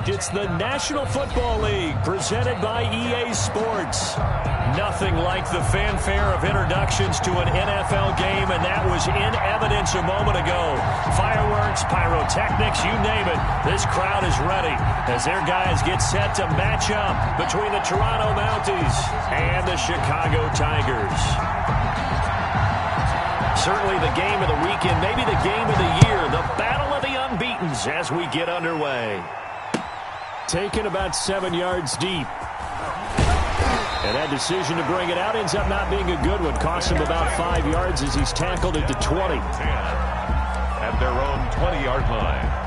It's the National Football League presented by EA Sports. Nothing like the fanfare of introductions to an NFL game, and that was in evidence a moment ago. Fireworks, pyrotechnics, you name it. This crowd is ready as their guys get set to match up between the Toronto Mounties and the Chicago Tigers. Certainly the game of the weekend, maybe the game of the year, the battle of the unbeatens as we get underway. Taken about 7 yards deep. And that decision to bring it out ends up not being a good one. Cost him about 5 yards as he's tackled at the 20. At their own 20-yard line.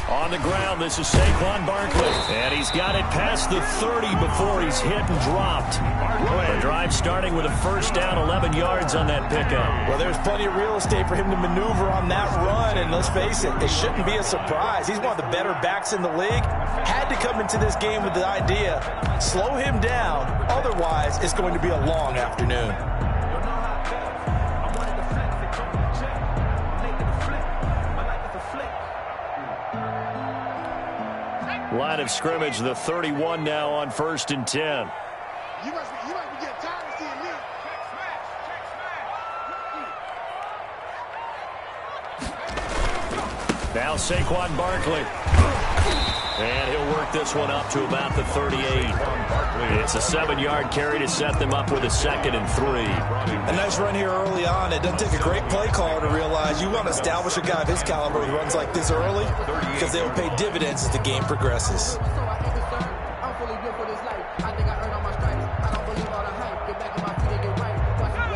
On the ground, this is Saquon Barkley. And he's got it past the 30 before he's hit and dropped. The drive starting with a first down, 11 yards on that pickup. Well, there's plenty of real estate for him to maneuver on that run. And let's face it, it shouldn't be a surprise. He's one of the better backs in the league. Had to come into this game with the idea, slow him down. Otherwise, it's going to be a long afternoon. Line of scrimmage, the 31 now on 1st and 10. You must be getting tired of seeing me. Now Saquon Barkley. And he'll work this one up to about the 38. It's a 7-yard carry to set them up with a 2nd and 3. A nice run here early on. It doesn't take a great play caller to realize you want to establish a guy of his caliber who runs like this early because they will pay dividends as the game progresses.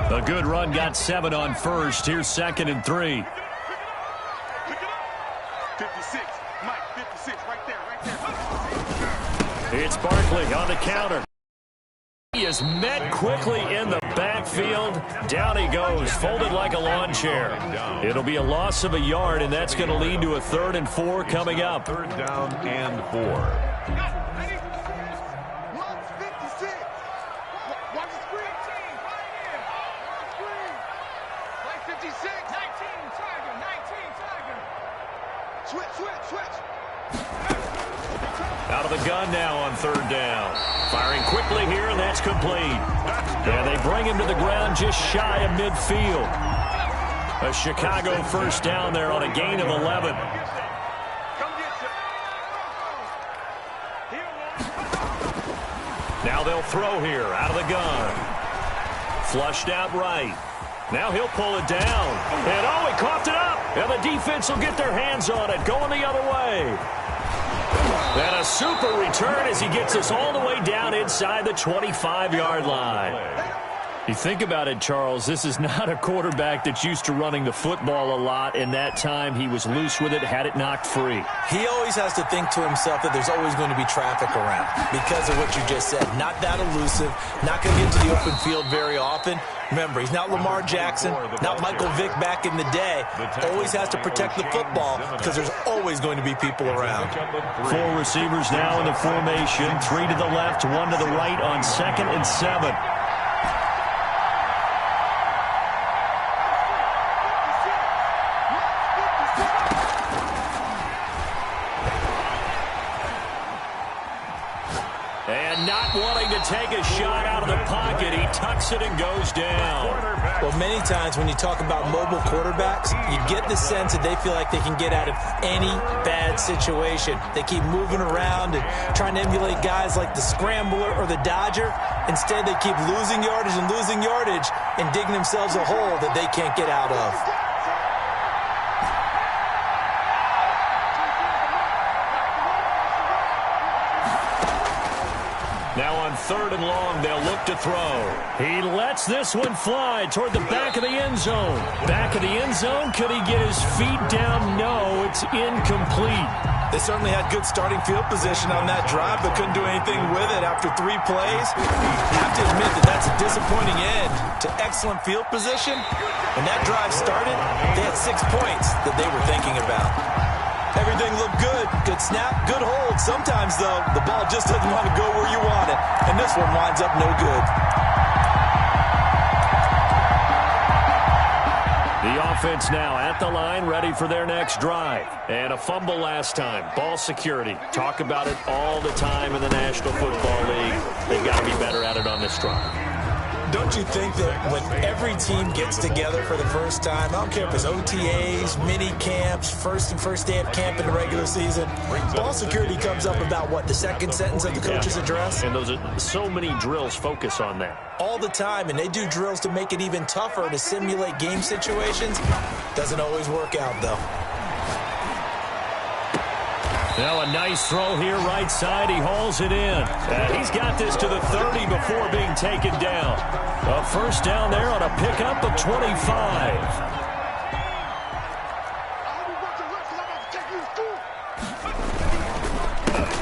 A good run, got 7 on 1st. Here's 2nd and 3. 56, Mike, 56, right there. It's Barkley on the counter. He is met quickly in the backfield. Down he goes, folded like a lawn chair. It'll be a loss of a yard, and that's going to lead to a 3rd and 4 coming up. 3rd down and 4. Watch the screen. Like 56. 19, Tiger. Switch. Out of the gun now on 3rd down. Firing quickly here, and that's complete. And they bring him to the ground just shy of midfield. A Chicago 1st down there on a gain of 11. Now they'll throw here out of the gun. Flushed out right. Now he'll pull it down. And he coughed it up. And the defense will get their hands on it, going the other way. And a super return as he gets us all the way down inside the 25-yard line. You think about it, Charles, this is not a quarterback that's used to running the football a lot, and that time he was loose with it, had it knocked free. He always has to think to himself that there's always going to be traffic around because of what you just said. Not that elusive, not going to get to the open field very often. Remember, he's not Lamar Jackson, not Michael Vick back in the day. Always has to protect the football because there's always going to be people around. 4 receivers now in the formation, 3 to the left, 1 to the right on 2nd and 7. And not wanting to take a shot out of the pocket, he tucks it and goes down. Well, many times when you talk about mobile quarterbacks, you get the sense that they feel like they can get out of any bad situation. They keep moving around and trying to emulate guys like the Scrambler or the Dodger. Instead, they keep losing yardage and digging themselves a hole that they can't get out of. Now on 3rd and long. They'll look to throw. He lets this one fly toward the back of the end zone. Back of the end zone. Could he get his feet down? No, it's incomplete. They certainly had good starting field position on that drive, but couldn't do anything with it after 3 plays. I have to admit that that's a disappointing end to excellent field position. When that drive started, they had 6 points that they were thinking about. Everything looked good. Good snap, good hold. Sometimes, though, the ball just doesn't want to go where you want it, and this one winds up no good. The offense now at the line, ready for their next drive. And a fumble last time. Ball security. Talk about it all the time in the National Football League. They've got to be better at it on this drive. Don't you think that when every team gets together for the first time, I don't care if it's OTAs, mini camps, first day of camp in the regular season, ball security comes up about, what, the second sentence of the coach's address? And so many drills focus on that. All the time, and they do drills to make it even tougher to simulate game situations. Doesn't always work out, though. Now a nice throw here, right side. He hauls it in. He's got this to the 30 before being taken down. A first down there on a pickup of 25.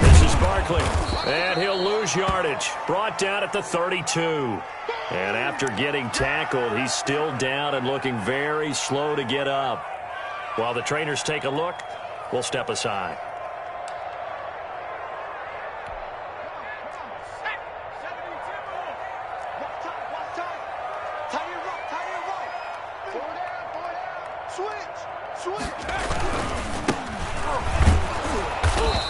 This is Barkley, and he'll lose yardage. Brought down at the 32. And after getting tackled, he's still down and looking very slow to get up. While the trainers take a look, we'll step aside.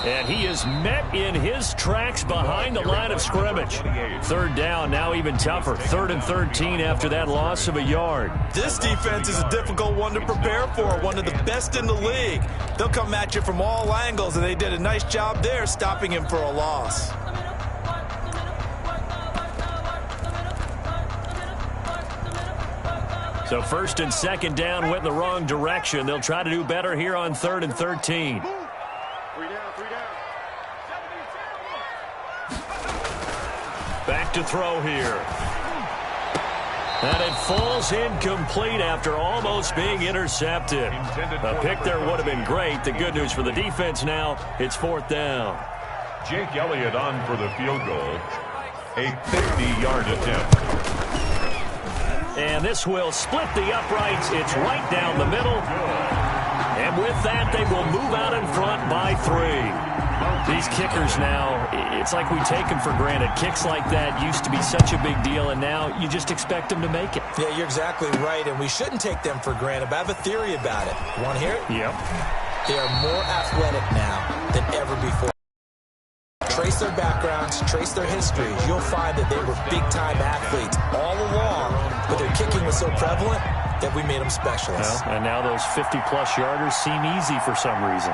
And he is met in his tracks behind the line of scrimmage. 3rd down, now even tougher. 3rd and 13 after that loss of a yard. This defense is a difficult one to prepare for, one of the best in the league. They'll come at you from all angles, and they did a nice job there stopping him for a loss. So 1st and 2nd down went in the wrong direction. They'll try to do better here on 3rd and 13. Back to throw here. And it falls incomplete after almost being intercepted. A pick there would have been great. The good news for the defense now, it's 4th down. Jake Elliott on for the field goal. A 50-yard attempt. And this will split the uprights. It's right down the middle. And with that, they will move out in front by 3. These kickers now, it's like we take them for granted. Kicks like that used to be such a big deal, and now you just expect them to make it. Yeah, you're exactly right, and we shouldn't take them for granted, but I have a theory about it. You want to hear it? Yep. They are more athletic now than ever before. Trace their backgrounds, trace their histories. You'll find that they were big-time athletes all along, but their kicking was so prevalent that we made them specialists. Well, and now those 50-plus yarders seem easy for some reason.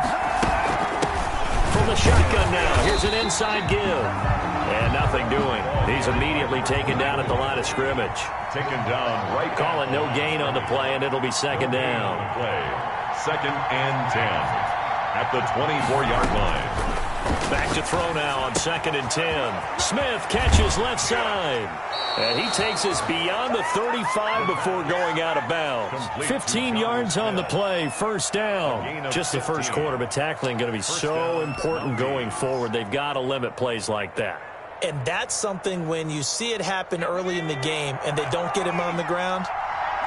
From the shotgun now, here's an inside give. And nothing doing. He's immediately taken down at the line of scrimmage. Taken down right. Call it no gain on the play, and it'll be 2nd down. Play. 2nd and 10 at the 24-yard line. Back to throw now on 2nd and 10. Smith catches left side. And he takes us beyond the 35 before going out of bounds. 15 yards on the play, 1st down. Just the first quarter, but tackling going to be so important going forward. They've got to limit plays like that. And that's something when you see it happen early in the game and they don't get him on the ground,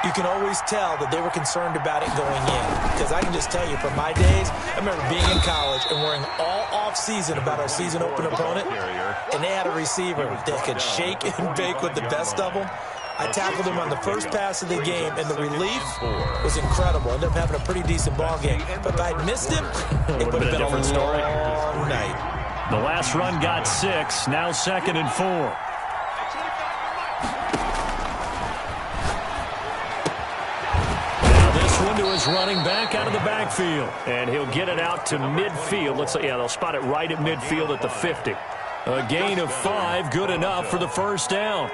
you can always tell that they were concerned about it going in. Because I can just tell you, from my days, I remember being in college and worrying all off-season about our season opener opponent, and they had a receiver that could shake and bake with the best of them. I tackled him on the first pass of the game, and the relief was incredible. I ended up having a pretty decent ball game. But if I'd missed him, it would have been a different story. Long night. The last run got 6, now 2nd and 4. To his running back out of the backfield. And he'll get it out to midfield. Looks like, yeah, they'll spot it right at midfield at the 50. A gain of 5, good enough for the 1st down.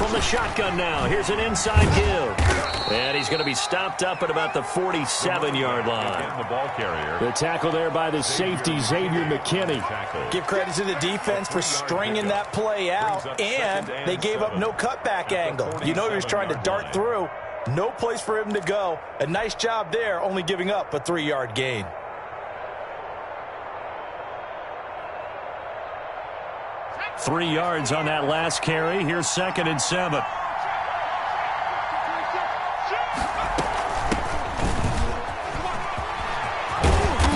From the shotgun now, here's an inside give. And he's going to be stopped up at about the 47-yard line. The ball carrier. The tackle there by the safety, Xavier McKinney. Give credit to the defense for stringing that play out, and they gave up no cutback angle. You know he was trying to dart through. No place for him to go. A nice job there, only giving up a 3-yard gain. Three yards on that last carry. Here's 2nd and 7.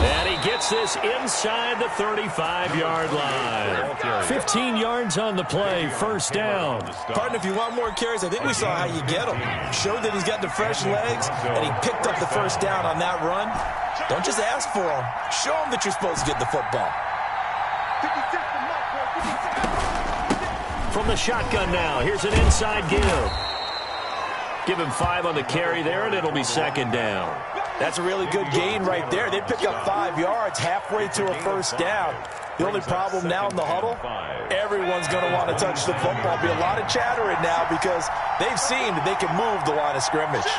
And he gets this inside the 35-yard line. 15 yards on the play, first down. Partner, if you want more carries, I think we saw how you get them. Showed that he's got the fresh legs, and he picked up the first down on that run. Don't just ask for them. Show them that you're supposed to get the football. From the shotgun now, here's an inside give. Give him 5 on the carry there, and it'll be 2nd down. That's a really good gain right there. They pick up 5 yards halfway to a first down. The only problem now in the huddle, everyone's going to want to touch the football. Be a lot of chattering now because they've seen that they can move the line of scrimmage.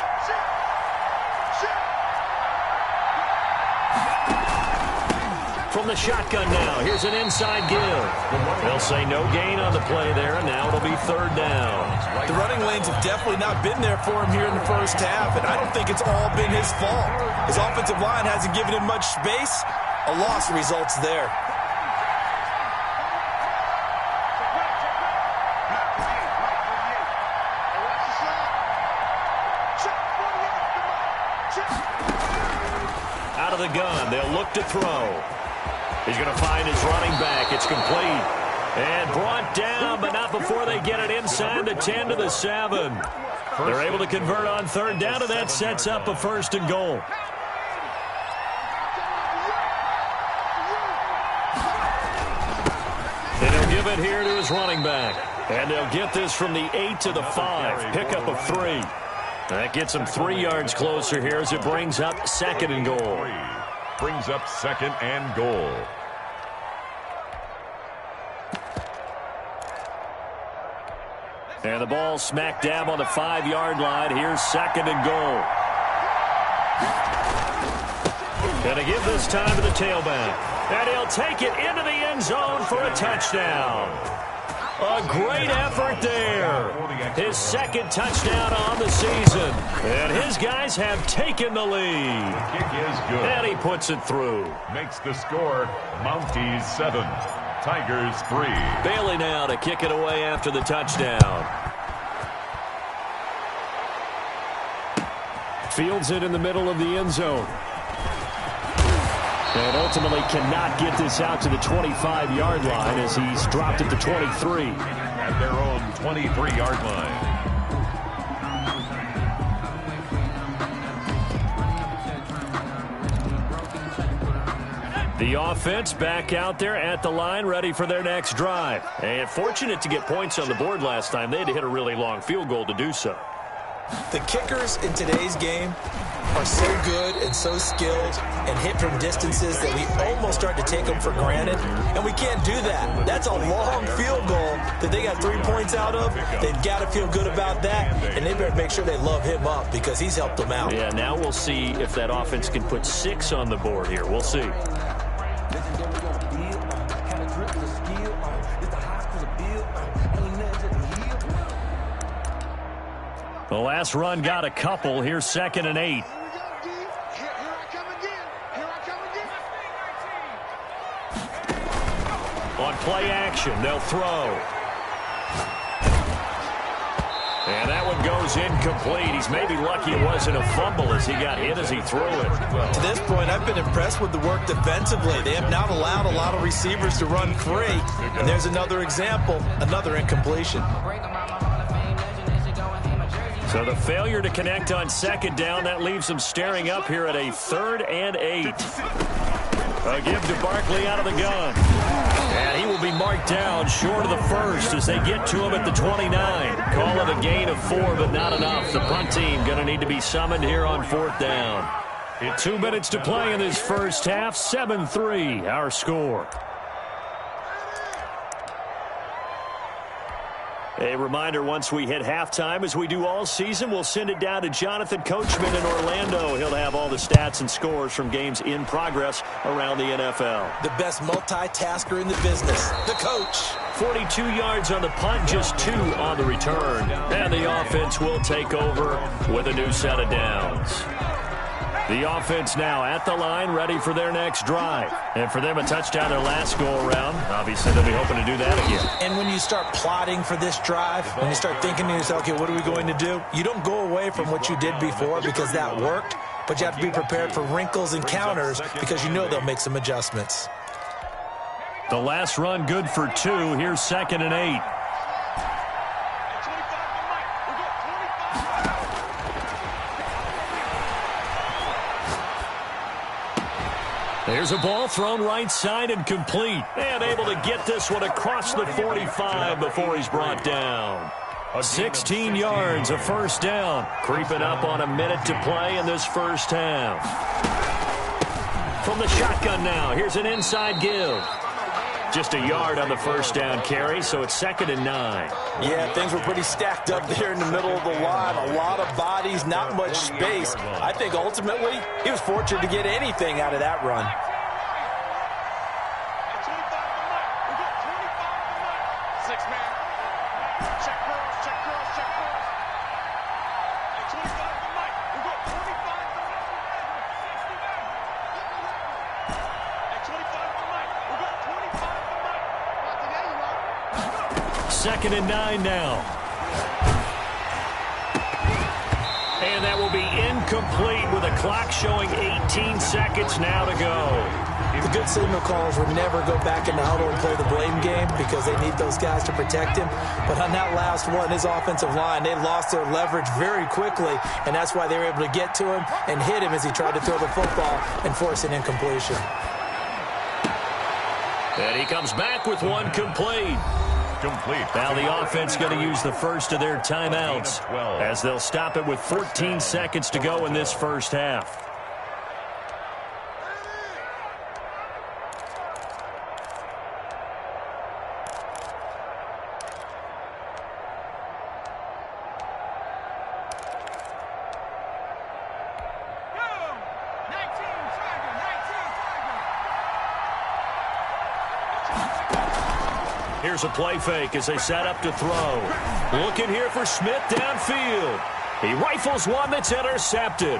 From the shotgun now, here's an inside give. They'll say no gain on the play there, and now it'll be 3rd down. The running lanes have definitely not been there for him here in the first half, and I don't think it's all been his fault. His offensive line hasn't given him much space. A loss results there. Out of the gun, they'll look to throw. He's going to find his running back. It's complete. And brought down, but not before they get it inside the 10 to the 7. They're able to convert on 3rd down, and that sets up a 1st and goal. And he'll give it here to his running back. And they'll get this from the 8 to the 5. Pickup of 3. That gets him 3 yards closer here as it brings up 2nd and goal. Brings up 2nd and goal. And the ball smack dab on the 5-yard line. Here's 2nd and goal. Going to give this time to the tailback. And he'll take it into the end zone for a touchdown. A great effort there. His 2nd touchdown on the season. And his guys have taken the lead. Kick is good. And he puts it through. Makes the score Mounties 7, Tigers 3. Bailey now to kick it away after the touchdown. Fields it in the middle of the end zone. And ultimately cannot get this out to the 25-yard line as he's dropped it to 23. At their own 23-yard line. The offense back out there at the line, ready for their next drive. And fortunate to get points on the board last time. They had to hit a really long field goal to do so. The kickers in today's game are so good and so skilled and hit from distances that we almost start to take them for granted, and we can't do that. That's a long field goal that they got 3 points out of. They've got to feel good about that, and they better make sure they love him up because he's helped them out. Yeah, now we'll see if that offense can put 6 on the board here. We'll see. The last run got a couple. Here's 2nd and 8. On play action, they'll throw. And that one goes incomplete. He's maybe lucky it wasn't a fumble as he got hit as he threw it. To this point, I've been impressed with the work defensively. They have not allowed a lot of receivers to run free. And there's another example, another incompletion. So the failure to connect on 2nd down, that leaves them staring up here at a 3rd and 8. A give to Barkley out of the gun. And he will be marked down short of the 1st as they get to him at the 29. Call it a gain of 4, but not enough. The punt team going to need to be summoned here on 4th down. 2 minutes to play in this first half. 7-3, our score. A reminder, once we hit halftime, as we do all season, we'll send it down to Jonathan Coachman in Orlando. He'll have all the stats and scores from games in progress around the NFL. The best multitasker in the business, the coach. 42 yards on the punt, just 2 on the return. And the offense will take over with a new set of downs. The offense now at the line, ready for their next drive. And for them, a touchdown their last go-around. Obviously, they'll be hoping to do that again. And when you start plotting for this drive, when you start thinking to yourself, okay, what are we going to do? You don't go away from what you did before because that worked, but you have to be prepared for wrinkles and counters because you know they'll make some adjustments. The last run good for 2. Here's 2nd and 8. There's a ball thrown right side and complete. And able to get this one across the 45 before he's brought down. 16 yards, a first down. Creeping up on a minute to play in this first half. From the shotgun now, here's an inside give. Just a yard on the first down carry, so it's 2nd and 9. Yeah, things were pretty stacked up there in the middle of the line. A lot of bodies, not much space. I think ultimately he was fortunate to get anything out of that run. Second and 9 now. And that will be incomplete with a clock showing 18 seconds now to go. The good signal callers will never go back in the huddle and play the blame game because they need those guys to protect him. But on that last one, his offensive line, they lost their leverage very quickly, and that's why they were able to get to him and hit him as he tried to throw the football and force an incompletion. And he comes back with one complete. Now the offense going to use the first of their timeouts as they'll stop it with 14 seconds to go in this first half. Here's a play fake as they set up to throw. Looking here for Smith downfield. He rifles one that's intercepted.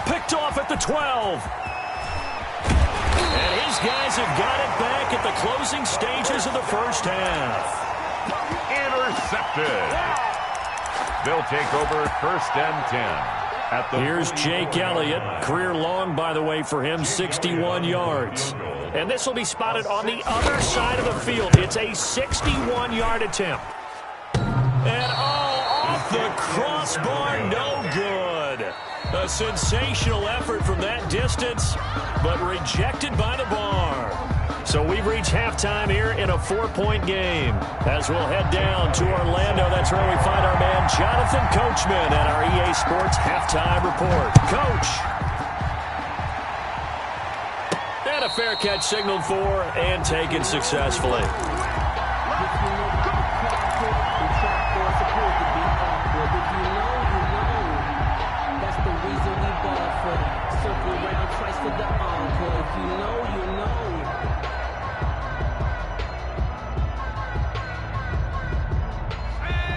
Picked off at the 12. And his guys have got it back at the closing stages of the first half. Intercepted. They'll take over 1st and 10. Here's Jake Elliott. Career long, by the way, for him, 61 yards. And this will be spotted on the other side of the field. It's a 61-yard attempt. And, off the crossbar, no good. A sensational effort from that distance, but rejected by the bar. So we've reached halftime here in a 4-point game. As we'll head down to Orlando, that's where we find our man Jonathan Coachman at our EA Sports Halftime Report. Coach. And a fair catch signaled for and taken successfully.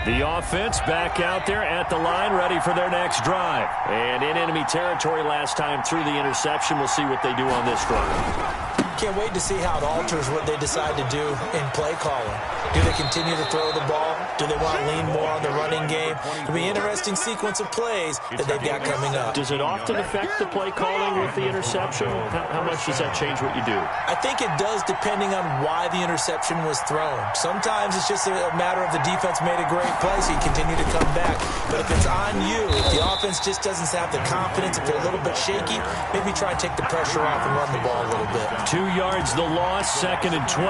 The offense back out there at the line, ready for their next drive. And in enemy territory last time through the interception. We'll see what they do on this drive. Can't wait to see how it alters what they decide to do in play calling. Do they continue to throw the ball? Do they want to lean more on the running game? It'll be an interesting sequence of plays that they've got coming up. Does it often affect the play calling with the interception? How much does that change what you do? I think it does, depending on why the interception was thrown. Sometimes it's just a matter of the defense made a great play, so you continue to come back. But if it's on you, if the offense just doesn't have the confidence, if they're a little bit shaky, maybe try and take the pressure off and run the ball a little bit. 2 yards the loss, 2nd and 12.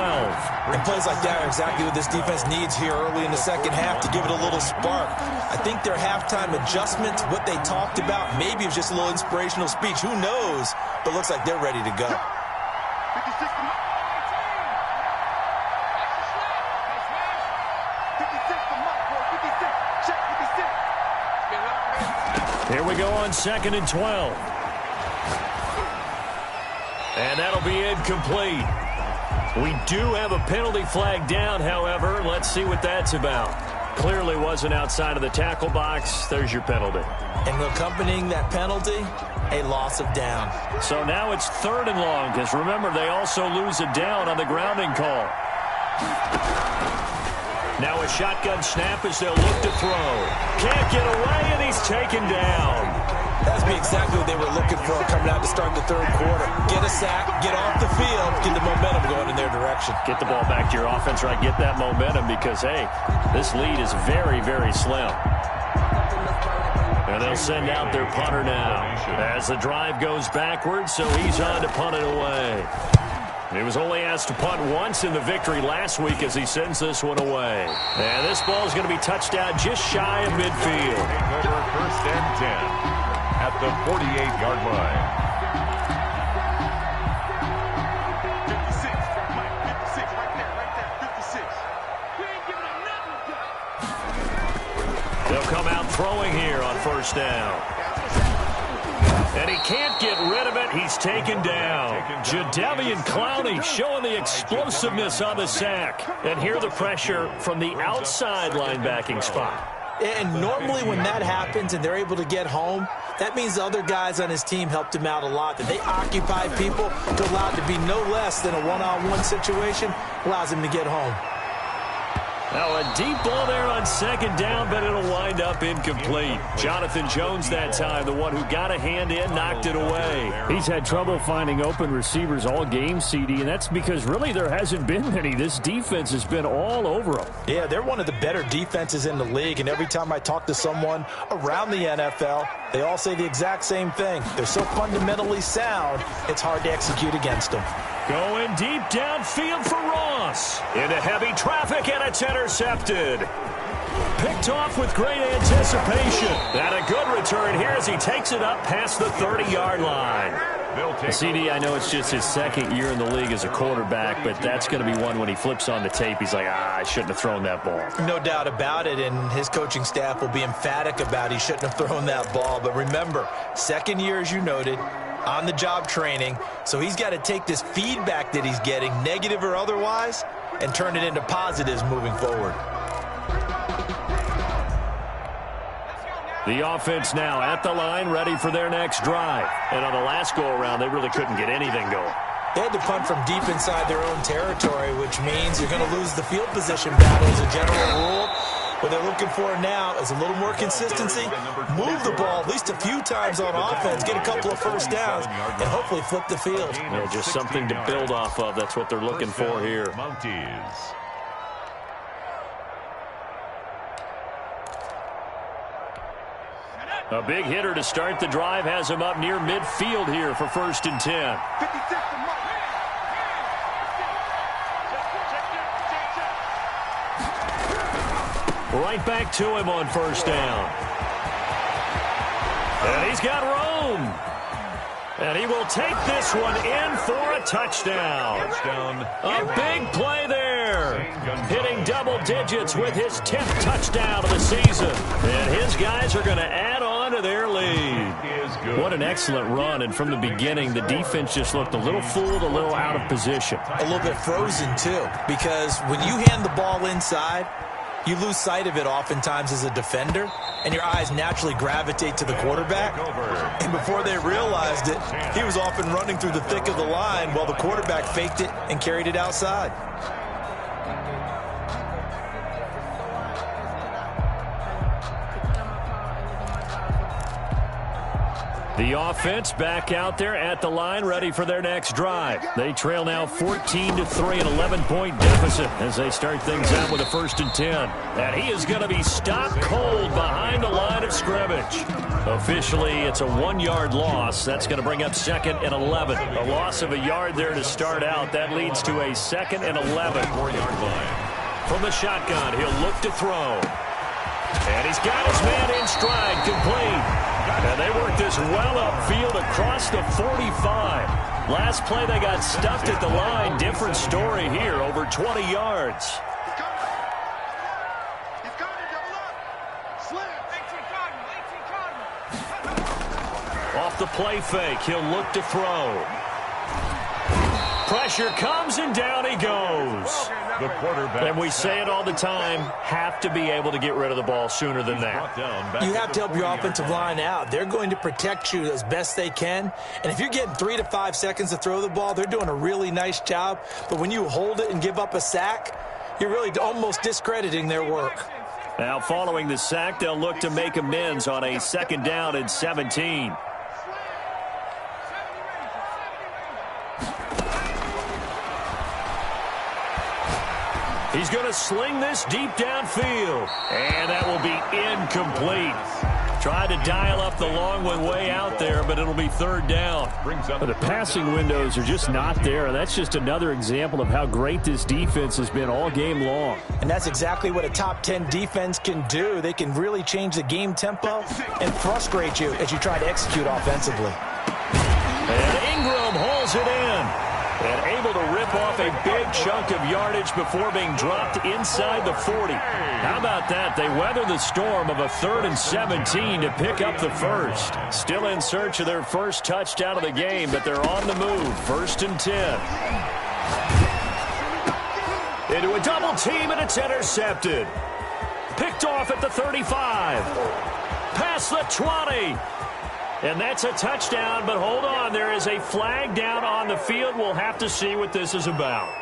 And plays like that are exactly what this defense needs here early in the second half to give it a little spark. I think their halftime adjustment, what they talked about, maybe it was just a little inspirational speech. Who knows? But looks like they're ready to go. 56 to Here we go on 2nd and 12. And that'll be incomplete. We do have a penalty flag down, however. Let's see what that's about. Clearly wasn't outside of the tackle box. There's your penalty. And accompanying that penalty, a loss of down. So now it's 3rd and long, because remember, they also lose a down on the grounding call. Now a shotgun snap as they'll look to throw. Can't get away, and he's taken down. That's exactly what they were looking for coming out to start the 3rd quarter. Get a sack, get off the field, get the momentum going in their direction. Get the ball back to your offense, right? Get that momentum because, hey, this lead is very, very slim. And they'll send out their punter now as the drive goes backwards, so he's on to punt it away. He was only asked to punt once in the victory last week as he sends this one away. And this ball is going to be touched down just shy of midfield. Over 1st and 10 at the 48-yard line. 56. Mike, 56. Right there. 56. We ain't giving him nothing. They'll come out throwing here on 1st down. And he can't get rid of it. He's taken down. Jadeveon Clowney showing the explosiveness on the sack. And here the pressure from the outside linebacking spot. And normally when that happens and they're able to get home, that means the other guys on his team helped him out a lot. That they occupy people to allow it to be no less than a one-on-one situation, allows him to get home. Now a deep ball there on 2nd down, but it'll wind up incomplete. Jonathan Jones that time, the one who got a hand in, knocked it away. He's had trouble finding open receivers all game, CD, and that's because really there hasn't been many. This defense has been all over them. Yeah, they're one of the better defenses in the league, and every time I talk to someone around the NFL, they all say the exact same thing. They're so fundamentally sound, it's hard to execute against them. Going deep downfield for Ross. Into heavy traffic, and it's intercepted. Picked off with great anticipation. And a good return here as he takes it up past the 30-yard line. CD, I know it's just his 2nd year in the league as a quarterback, but that's going to be one when he flips on the tape. He's like, I shouldn't have thrown that ball. No doubt about it, and his coaching staff will be emphatic about he shouldn't have thrown that ball. But remember, 2nd year, as you noted, on-the-job training, so he's got to take this feedback that he's getting, negative or otherwise, and turn it into positives moving forward. The offense now at the line, ready for their next drive. And on the last go-around, they really couldn't get anything going. They had to punt from deep inside their own territory, which means you're going to lose the field position battle as a general rule. What they're looking for now is a little more consistency, move the ball at least a few times on offense, get a couple of 1st downs, and hopefully flip the field. Yeah, just something to build off of. That's what they're looking for here. A big hitter to start the drive has him up near midfield here for 1st and 10. 56 to Mike. Right back to him on 1st down. And he's got room. And he will take this one in for a touchdown. A big play there. Hitting double digits with his 10th touchdown of the season. And his guys are going to add on to their lead. What an excellent run. And from the beginning, the defense just looked a little fooled, a little out of position. A little bit frozen, too, because when you hand the ball inside, you lose sight of it oftentimes as a defender, and your eyes naturally gravitate to the quarterback. And before they realized it, he was off and running through the thick of the line while the quarterback faked it and carried it outside. The offense back out there at the line, ready for their next drive. They trail now 14-3, an 11-point deficit as they start things out with a 1st and 10. And he is going to be stopped cold behind the line of scrimmage. Officially, it's a 1-yard loss. That's going to bring up 2nd and 11. A loss of a yard there to start out. That leads to a 2nd and 11. 4-yard line. From the shotgun, he'll look to throw. And he's got his man in stride, complete. And they work this well upfield across the 45. Last play, they got stuffed at the line. Different story here, over 20 yards. He's coming, double up. Slam. 18 Cardinal, 18 Cardinal. off the play fake. He'll look to throw. Pressure comes, and down he goes. The quarterback. And we say it all the time, have to be able to get rid of the ball sooner than that. You have to help your offensive line out. They're going to protect you as best they can. And if you're getting 3 to 5 seconds to throw the ball, they're doing a really nice job. But when you hold it and give up a sack, you're really almost discrediting their work. Now, following the sack, they'll look to make amends on a 2nd down and 17. He's going to sling this deep downfield. And that will be incomplete. Tried to dial up the long one way out there, but it'll be 3rd down. But the passing windows are just not there. That's just another example of how great this defense has been all game long. And that's exactly what a top 10 defense can do. They can really change the game tempo and frustrate you as you try to execute offensively. And Ingram hauls it in. And able to rip off a big chunk of yardage before being dropped inside the 40. How about that? They weather the storm of a 3rd and 17 to pick up the first. Still in search of their first touchdown of the game, but they're on the move. 1st and 10. Into a double team, and it's intercepted. Picked off at the 35. Past the 20. And that's a touchdown, but hold on. There is a flag down on the field. We'll have to see what this is about.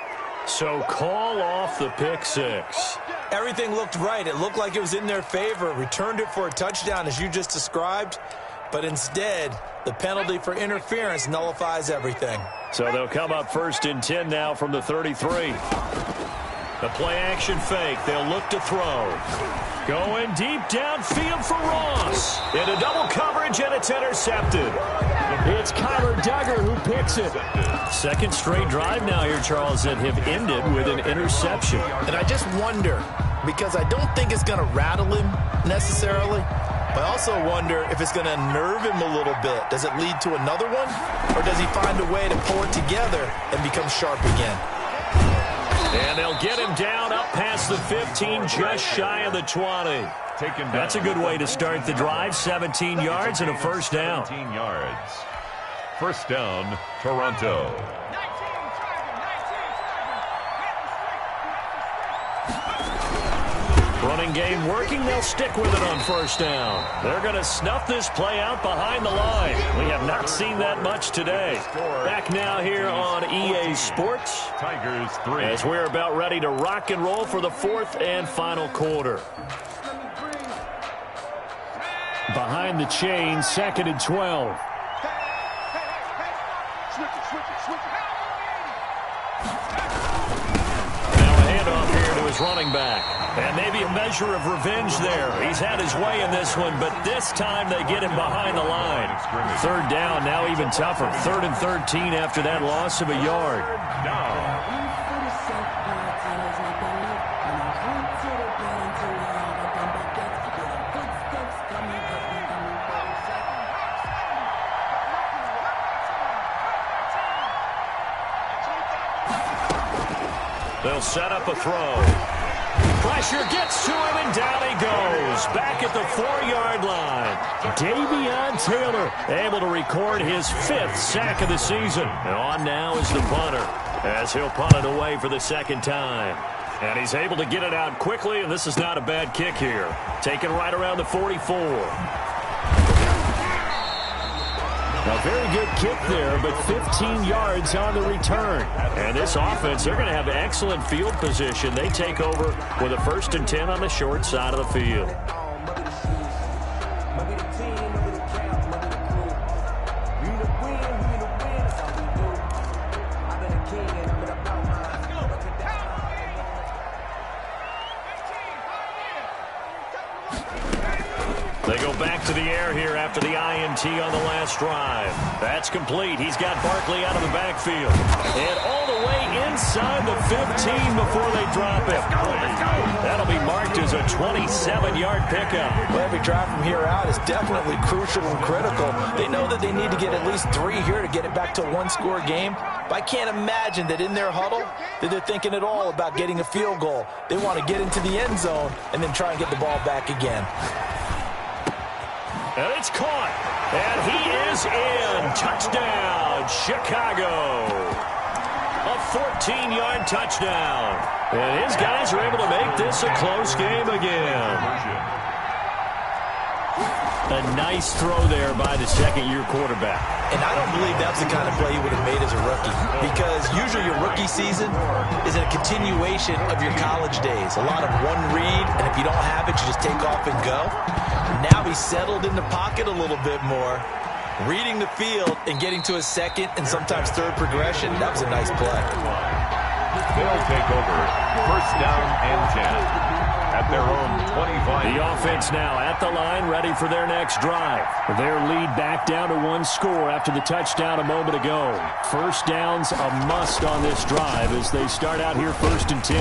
So call off the pick 6. Everything looked right. It looked like it was in their favor. Returned it for a touchdown, as you just described. But instead, the penalty for interference nullifies everything. So they'll come up 1st and 10 now from the 33. The play-action fake. They'll look to throw. Going deep downfield for Ross. Into double coverage, and it's intercepted. It's Kyler Duggar who picks it. 2nd straight drive now here, Charles, that have ended with an interception. And I just wonder, because I don't think it's going to rattle him necessarily, but I also wonder if it's going to unnerve him a little bit. Does it lead to another one? Or does he find a way to pull it together and become sharp again? And they'll get him down up past the 15, just shy of the 20. That's a good way to start the drive. 17 yards and a 1st down. 17 yards. 1st down, Toronto. Running game working. They'll stick with it on 1st down. They're going to snuff this play out behind the line. We have not seen that much today. Back now here on EA Sports. Tigers 3. As we're about ready to rock and roll for the 4th and final quarter. Behind the chain, 2nd and 12. Now a handoff here to his running back. And maybe a measure of revenge there. He's had his way in this one, but this time they get him behind the line. 3rd down, now even tougher. 3rd and 13 after that loss of a yard. They'll set up a throw. Pressure gets to him, and down he goes. Back at the 4-yard line. Davion Taylor able to record his 5th sack of the season. And on now is the punter, as he'll punt it away for the 2nd time. And he's able to get it out quickly, and this is not a bad kick here. Taken right around the 44. A very good kick there, but 15 yards on the return. And this offense, they're going to have excellent field position. They take over with a 1st and 10 on the short side of the field. They go back to the air here after the INT on the last drive. That's complete. He's got Barkley out of the backfield. And all the way inside the 15 before they drop it. That'll be marked as a 27-yard pickup. Well, every drive from here out is definitely crucial and critical. They know that they need to get at least 3 here to get it back to a 1-score game. But I can't imagine that in their huddle that they're thinking at all about getting a field goal. They want to get into the end zone and then try and get the ball back again. And it's caught. And he is in. Touchdown, Chicago. A 14-yard touchdown. And his guys are able to make this a close game again. A nice throw there by the second-year quarterback. And I don't believe that's the kind of play he would have made as a rookie, because usually your rookie season is a continuation of your college days. A lot of one read, and if you don't have it, you just take off and go. Now he's settled in the pocket a little bit more, reading the field and getting to a second and sometimes third progression. That was a nice play. They'll take over. First down and 10. At their own 25. The offense now at the line, ready for their next drive. Their lead back down to one score after the touchdown a moment ago. First down's a must on this drive as they start out here 1st and 10.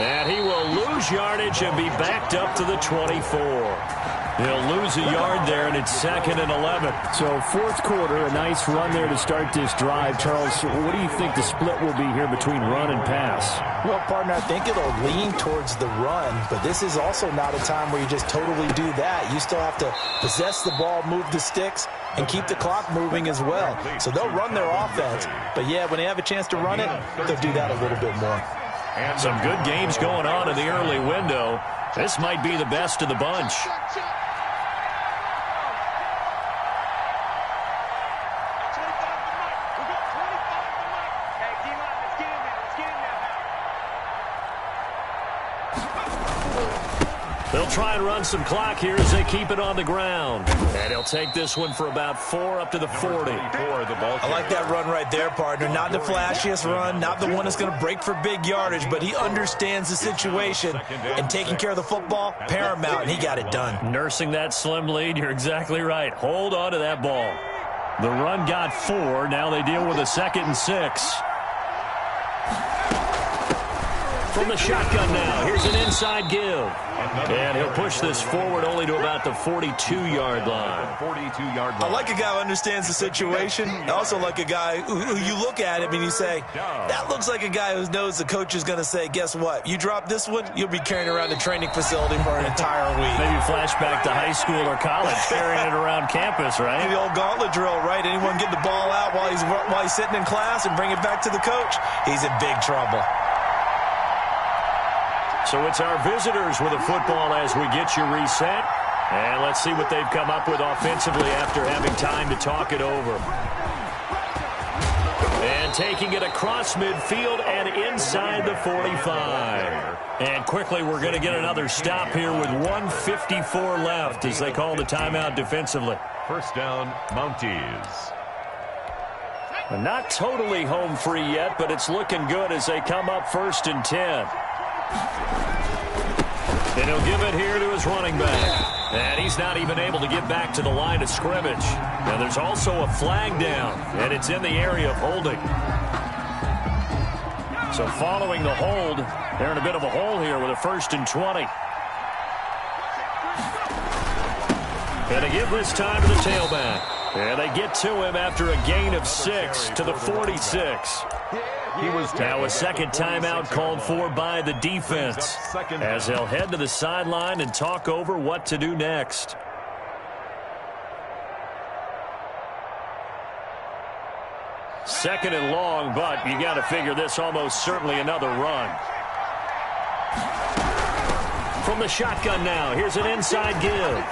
And he will lose yardage and be backed up to the 24. He'll lose a yard there, and it's 2nd and 11. So 4th quarter, a nice run there to start this drive. Charles, what do you think the split will be here between run and pass? Well, partner, I think it'll lean towards the run, but this is also not a time where you just totally do that. You still have to possess the ball, move the sticks, and keep the clock moving as well. So they'll run their offense, but yeah, when they have a chance to run it, they'll do that a little bit more. And some good games going on in the early window. This might be the best of the bunch. They'll try and run some clock here as they keep it on the ground. And he'll take this one for about 4 up to the 40. I like that run right there, partner. Not the flashiest run, not the one that's going to break for big yardage, but he understands the situation, and taking care of the football, paramount, and he got it done. Nursing that slim lead, you're exactly right. Hold on to that ball. The run got 4. Now they deal with a 2nd and 6. From the shotgun now, here's an inside give. And he'll push this forward only to about the 42-yard line. I like a guy who understands the situation. I also like a guy who you look at him and you say, that looks like a guy who knows the coach is going to say, guess what? You drop this one, you'll be carrying around the training facility for an entire week. Maybe flashback to high school or college, carrying it around campus, right? The old gauntlet drill, right? Anyone get the ball out while he's sitting in class and bring it back to the coach? He's in big trouble. So it's our visitors with the football as we get you reset. And let's see what they've come up with offensively after having time to talk it over. And taking it across midfield and inside the 45. And quickly we're going to get another stop here with 1:54 left as they call the timeout defensively. First down, Mounties. Not totally home free yet, but it's looking good as they come up 1st and 10. And he'll give it here to his running back. And he's not even able to get back to the line of scrimmage. Now there's also a flag down, and it's in the area of holding. So following the hold, they're in a bit of a hole here with a 1st and 20. And they give this time to the tailback. And they get to him after a gain of 6 to the 46. Now a 2nd timeout called for by the defense as they'll head to the sideline and talk over what to do next. Second and long, but you got to figure this almost certainly another run. From the shotgun now, here's an inside give.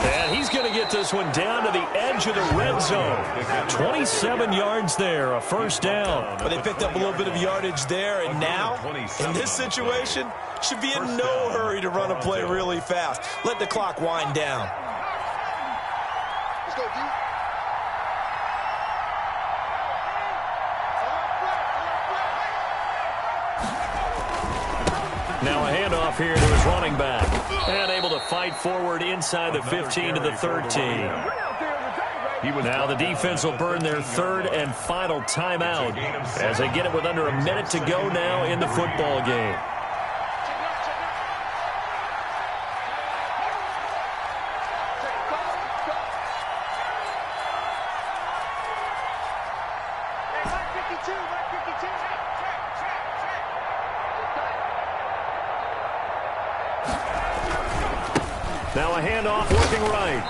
And he's going to get this one down to the edge of the red zone. 27 yards there, a 1st down. But they picked up a little bit of yardage there, and now, in this situation, should be in no hurry to run a play really fast. Let the clock wind down. Let's go, D. Now a handoff here to his running back. And able to fight forward inside the 15 to the 13. Now the defense will burn their 3rd and final timeout as they get it with under a minute to go now in the football game. Now a handoff working right.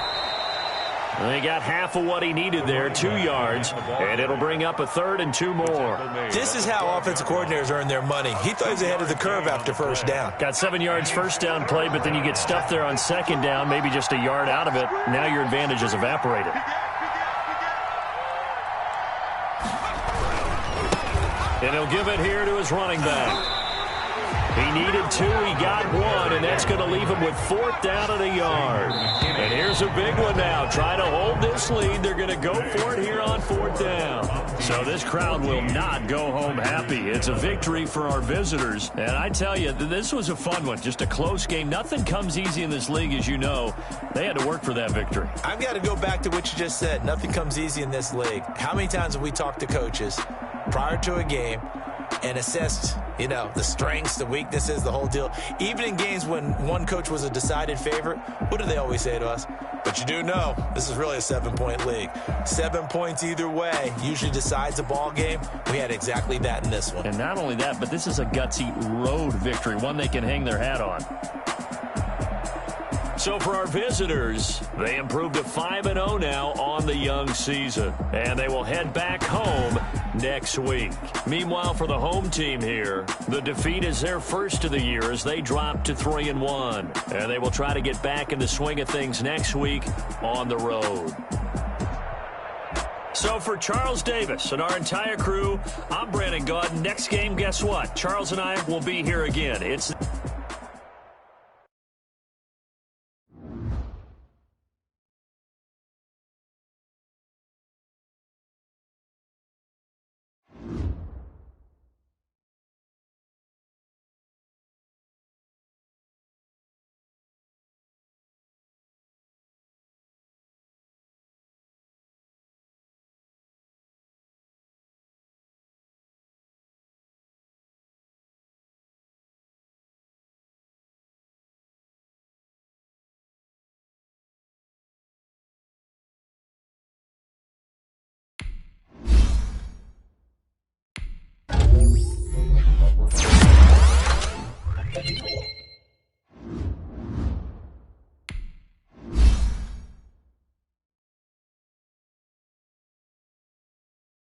He got half of what he needed there, 2 yards, and it'll bring up a 3rd and 2 more. This is how offensive coordinators earn their money. He thought he was ahead of the curve after first down. Got 7 yards first down play, but then you get stuffed there on second down, maybe just a yard out of it. Now your advantage has evaporated. And he'll give it here to his running back. He needed 2, he got 1, and that's going to leave him with 4th down and a yard. And here's a big one now. Try to hold this lead. They're going to go for it here on 4th down. So this crowd will not go home happy. It's a victory for our visitors. And I tell you, this was a fun one. Just a close game. Nothing comes easy in this league, as you know. They had to work for that victory. I've got to go back to what you just said. Nothing comes easy in this league. How many times have we talked to coaches prior to a game and assessed, the strengths, the weaknesses, the whole deal? Even in games when one coach was a decided favorite, what do they always say to us? But you do know this is really a 7-point league. 7 points either way usually decides a ball game. We had exactly that in this one. And not only that, but this is a gutsy road victory, one they can hang their hat on. So for our visitors, they improved to 5-0 now on the young season. And they will head back home next week. Meanwhile, for the home team here, the defeat is their first of the year as they drop to 3-1. And they will try to get back in the swing of things next week on the road. So for Charles Davis and our entire crew, I'm Brandon Gaudin. Next game, guess what? Charles and I will be here again. It's Thank you.